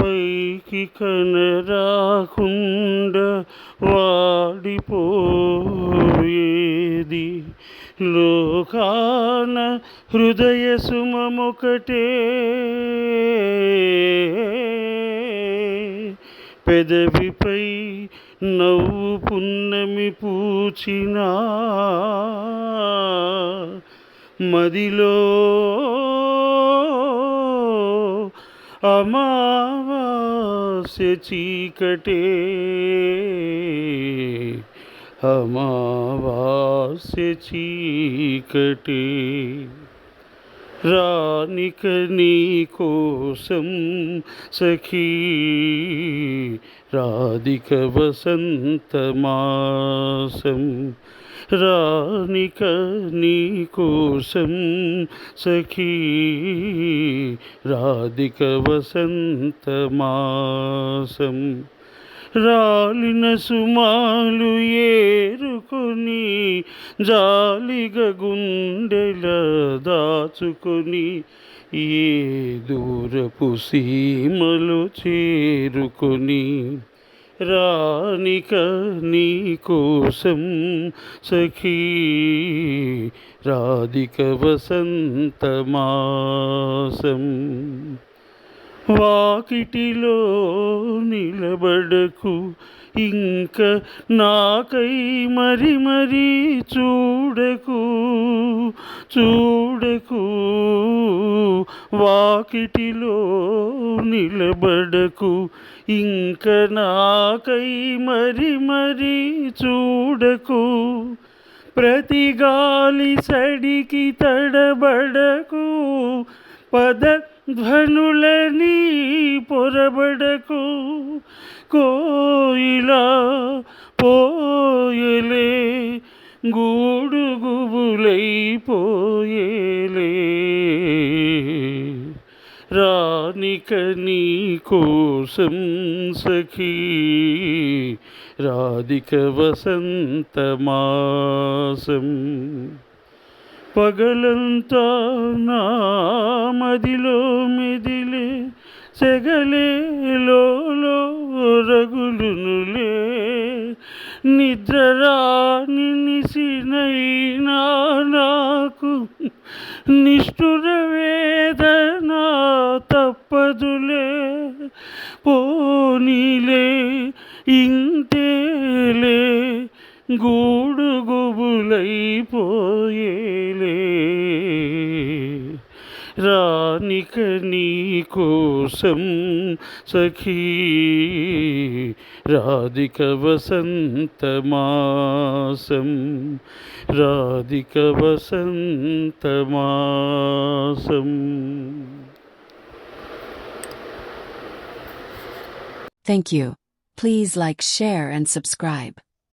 పైకి కనరాకుండా వాడిపోయేది లోకాన హృదయ సుమమొకటే పెదవిపై నవ్వు పున్నమి పూచినా మదిలో అమావాస్య చీకటే అమావాస్య చీకటే రానిక నీ కోసం సఖీ రాధిక వసంతమాసం రానిక నీ కోసం సఖీ రాధిక వసంతమాసం రాలిన సుమాలు ఏరుకొని జాలిగ గుండెల దాచుకొని ఏ దూరపు సీమలు చేరుకొని రానిక నీ కోసం సఖీ రాధిక వసంతమాసం వాకిటిలో నిలబడకు ఇంక నాకై మరి మరి చూడకు చూడకు వాకిటిలో నిలబడకు ఇంక నాకై మరి మరి చూడకు ప్రతి గాలి సడికి తడబడకు పదధ్వనులని పొరబడకు కోయిలా పోయలే గూడు గుబులైపోయేలే రానిక నీ కోసం సఖీ రాధిక వసంతమాసం పగలంతా నా మదిలో మెదిలే సెగలేలో రగులునులే నిద్రరాని నిసినైనా నాకు నిష్ఠుర వేదన తప్పదులే పోనీలే ఇంతేలే గూడు గుబులైపోయేలే రానిక నీ కోసం సఖీ Radhika వసంతమాసం Radhika వసంతమాసం. Thank you. Please like, share and subscribe.